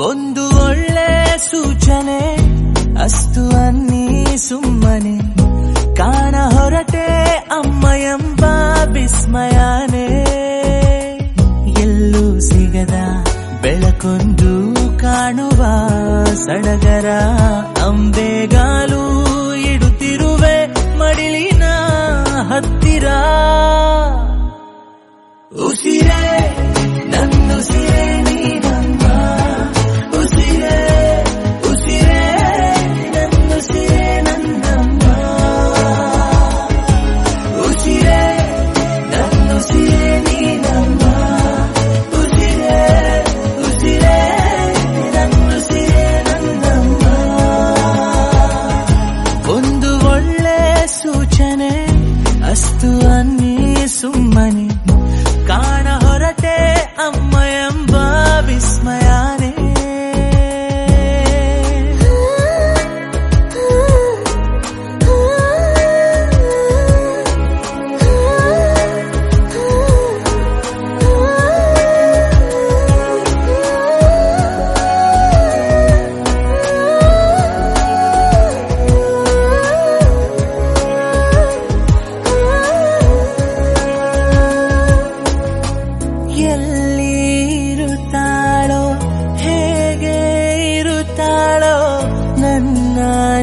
ಒಂದು ಒಳ್ಳೆ ಸೂಚನೆ ಅಸ್ತು ಅನ್ನಿ ಸುಮ್ಮನೆ ಕಾಣ ಹೊರಟೆ ಅಮ್ಮ ಎಂಬ ವಿಸ್ಮಯನೇ. ಎಲ್ಲೂ ಸಿಗದ ಬೆಳಕೊಂದು ಕಾಣುವ ಸಡಗರ ಅಂಬೆಗಾಲು ಇಡುತ್ತಿರುವೆ ಮಡಿಲಿನ ಹತ್ತಿರ. ಉಸಿರೇ ನನ್ನುಸಿರೇ ನೀನಮ್ಮ, ಉಸಿರೇ ಉಸಿರೇ ನನ್ನುಸಿರೇ ನನ್ನಮ್ಮ, ಉಸಿರೇ ನನ್ನುಸಿರೇ ನೀನಮ್ಮ, ಉಸಿರೇ ಉಸಿರೇ ನನ್ನುಸಿರೇ ನನ್ನಮ್ಮ. ಒಂದು ಒಳ್ಳೆ ಸೂಚನೆ ಅಸ್ತು ಅನ್ನಿ ಸುಮ್ಮನೆ ಕಾಣ ಹೊರಟೆ ಅಮ್ಮ ಎಂಬ ವಿಸ್ಮಯನೇ.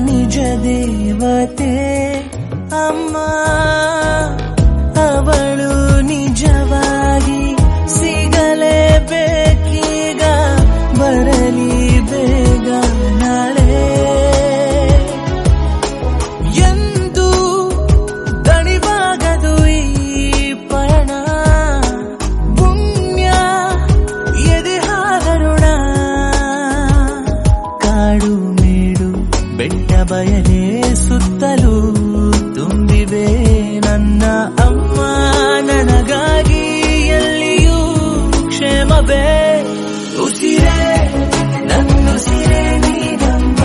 ನಿಜ ದೇವತೆ ಅಮ್ಮ ಅವಳು ನಿಜವಾಗಿ ಸಿಗಲೇಬೇಕೀಗ, ಬರಲಿ ಬೇಗ ನಾಳೆ ಎಂದು ದಣಿವಾಗದು ಈ ಪಯಣ. ಪುಣ್ಯ ಎದೆ ಹಾಗರುಣ ಕಾಡು ಬೆಟ್ಟ ಬಯಲೇ ಸುತ್ತಲೂ ತುಂಬಿವೆ ನನ್ನ ಅಮ್ಮ. ನನಗಾಗಿ ಎಲ್ಲಿಯೂ ಕ್ಷೇಮವೇ. ಉಸಿರೇ ನನ್ನುಸಿರೇ ನೀನಮ್ಮ,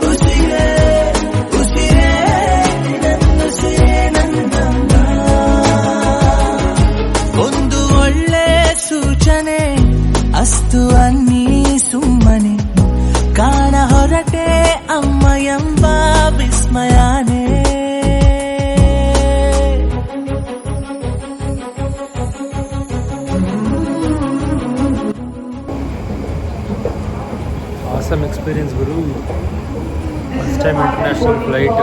ಉಸಿರೇ ಉಸಿರೇ ನನ್ನುಸಿರೇ ನನ್ನಮ್ಮ. ಒಂದು ಒಳ್ಳೆ ಸೂಚನೆ ಅಸ್ತು ಅನ್ನಿ ಸುಮ್ಮನೆ ಕಾಣ ಹೊರಟೆ ಅಮ್ಮ ಎಂಬ ವಿಸ್ಮಯನೇ. Awesome experience, Guru. First time international flight.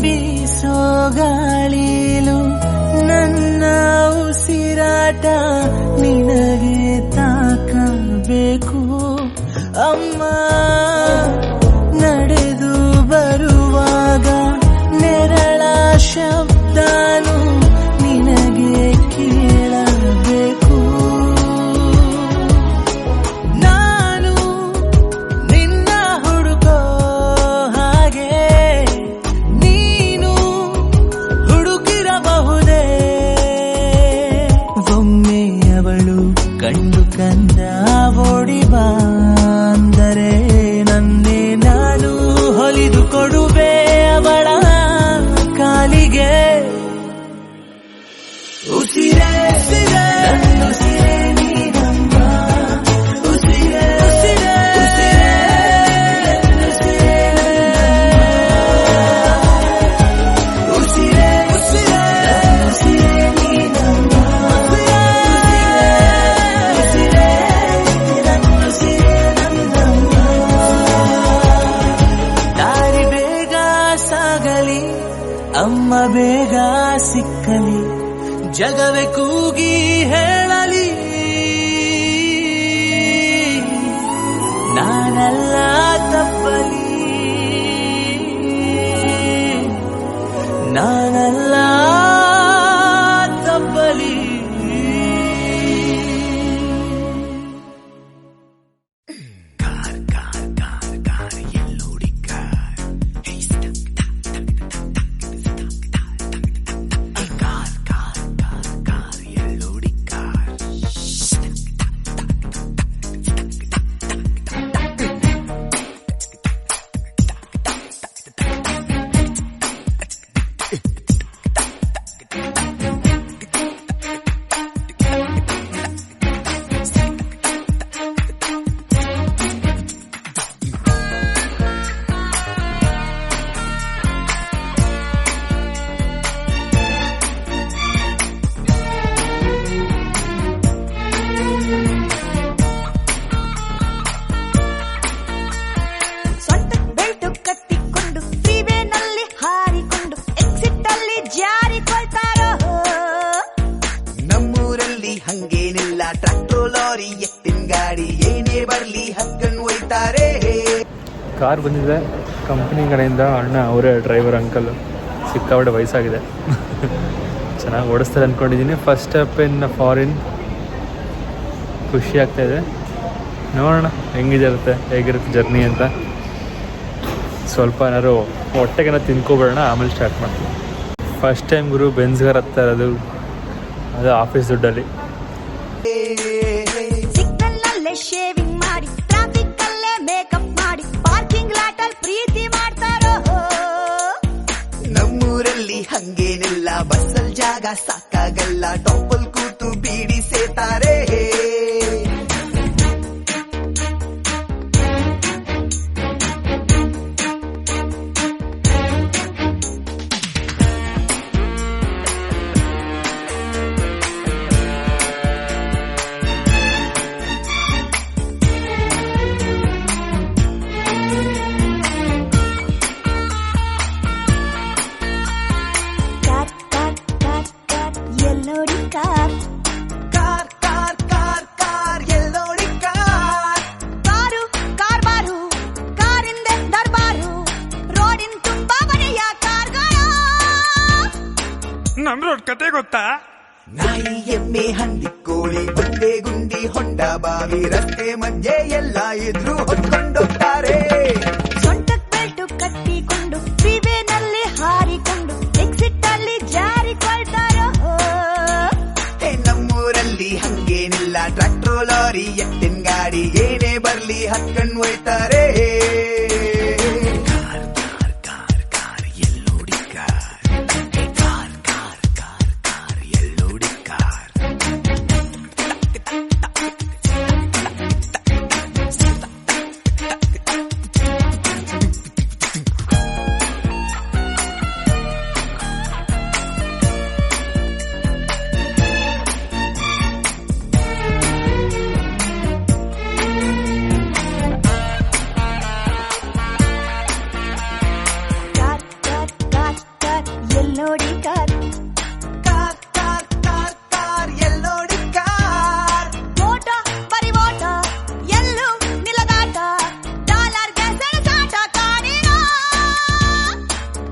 ಬೀಸೋ ಗಾಳಿಲು ನನ್ನ ಉಸಿರಾಟ ನಿನಗೆ ತಾಕಬೇಕು ಅಮ್ಮ. ನಡೆದು ಬರುವಾಗ ನೆರಳ ಶಬ್ದನು ನಿನಗೆ ಕೇಳಬೇಕು. ನಾನು ನಿನ್ನ ಹುಡುಕೋ ಹಾಗೆ ನೀನು ಹುಡುಕಿರಬಹುದೇ. ಒಮ್ಮೆ ಅವಳು ಕಂಡು ಕಂದ ಓಡಿ ಬಂದರೆ ನನ್ನೇ ನಾನು ಹೊಲಿದು ಕೊಡುವೆ ಅವಳ ಕಾಲಿಗೆ. ಉಸಿರೇ ನನ್ನುಸಿರೇ ನೀನಮ್ಮ, ಉಸಿರೇ ಉಸಿರೇ ನನ್ನುಸಿರೇ ನನ್ನಮ್ಮ, ಉಸಿರೇ ಉಸಿರೇ ನನ್ನುಸಿರೇ ನೀನಮ್ಮ, ಉಸಿರೇ ನನ್ನುಸಿರೇ ನನ್ನಮ್ಮ. ದಾರಿ ಬೇಗ ಸಾಗಲಿ ಅಮ್ಮ ಬೇಗ ಸಿಕ್ಕಲಿ, ಜಗವೇ ಕೂಗಿ ಹೇಳಲಿ ನಾನಲ್ಲ ತಪ್ಪಲಿ, ನಾನಲ್ಲ ತಪ್ಪಲಿ. ಹಂಗೇನಿಲ್ಲ ಟ್ರ್ಯಾಕ್ಟರ್ ಲಾರಿ ಎತ್ತಿನ ಗಾಡಿ ಏನೇ ಬರ್ಲಿ ಹಕ್ಕನ್ ಒಯ್ತಾರೆ. ಕಾರ್ ಬಂದಿದೆ ಕಂಪ್ನಿ ಕಡೆಯಿಂದ, ಅಣ್ಣ ಅವರೇ ಡ್ರೈವರ್ ಅಂಕಲ್, ಸಿಕ್ಕಾಪಟ್ಟೆ ವಯಸ್ಸಾಗಿದೆ. ಚೆನ್ನಾಗಿ ಓಡಿಸ್ತಾರೆ ಅಂದ್ಕೊಂಡಿದ್ದೀನಿ. ಫಸ್ಟ್ ಸ್ಟೆಪ್ ಇನ್ ಫಾರಿನ್, ಖುಷಿ ಆಗ್ತಾಯಿದೆ. ನೋಡೋಣ ಹೇಗಿರುತ್ತೆ ಜರ್ನಿ ಅಂತ. ಸ್ವಲ್ಪ ಏನಾದ್ರು ಹೊಟ್ಟೆಗೆನ ತಿನ್ಕೊಬೇಡೋಣ, ಆಮೇಲೆ ಸ್ಟಾರ್ಟ್ ಮಾಡ್ತೀವಿ. ಫಸ್ಟ್ ಟೈಮ್ ಗುರು ಬೆನ್ಸ್ಗಾರ್ ಹತ್ತಾ ಇರೋದು, ಅದು ಆಫೀಸ್ ದುಡ್ಡಲ್ಲಿ. ಸಿಗ್ನಲ್ನಲ್ಲೇ ಶೇವಿಂಗ್ ಮಾಡಿ, ಟ್ರಾಫಿಕ್ ಅಲ್ಲೇ ಮೇಕಪ್ ಮಾಡಿ, ಪಾರ್ಕಿಂಗ್ ಲಾಟಲ್ ಪ್ರೀತಿ ಮಾಡ್ತಾರೋ. ನಮ್ಮೂರಲ್ಲಿ ಹಂಗೇನಿಲ್ಲ, ಬಸ್ಸಲ್ ಜಾಗ ಸಾಕಾಗಲ್ಲ, ಟಾಪಲ್ ಕೂತು ಬೀಡಿ ಸೇತಾರೆ. ನಮ್ ರೋಡ್ ಕತೆ ಗೊತ್ತಾ? ನಾಯಿ ಎಮ್ಮೆ ಹಂದಿ ಕೋಳಿ ಬಂಡೆ ಗುಂಡಿ ಹೊಂಡ ಬಾವಿ ರಸ್ತೆ ಮಧ್ಯೆ ಎಲ್ಲ ಇದ್ರು ಹೊತ್ಕೊಂಡೋಗ್ತಾರೆ. ಸೊಂಟಕ್ ಬೆಲ್ಟು ಕಟ್ಟಿಕೊಂಡು ಫ್ರೀವೇನಲ್ಲಿ ಹಾರಿಕೊಂಡು ಎಕ್ಸಿಟ್ ಅಲ್ಲಿ ಜಾರಿಕೊಳ್ತಾರೋ. ನಮ್ಮೂರಲ್ಲಿ ಹಂಗೇನಿಲ್ಲ, ಟ್ರ್ಯಾಕ್ಟರ್ ಲಾರಿ ಎತ್ತಿನ ಗಾಡಿ ಏನೇ ಬರ್ಲಿ ಹತ್ಕೊಂಡ್ ಒಯ್ತಾರೆ. ನೋಡಿ ಕಾರ್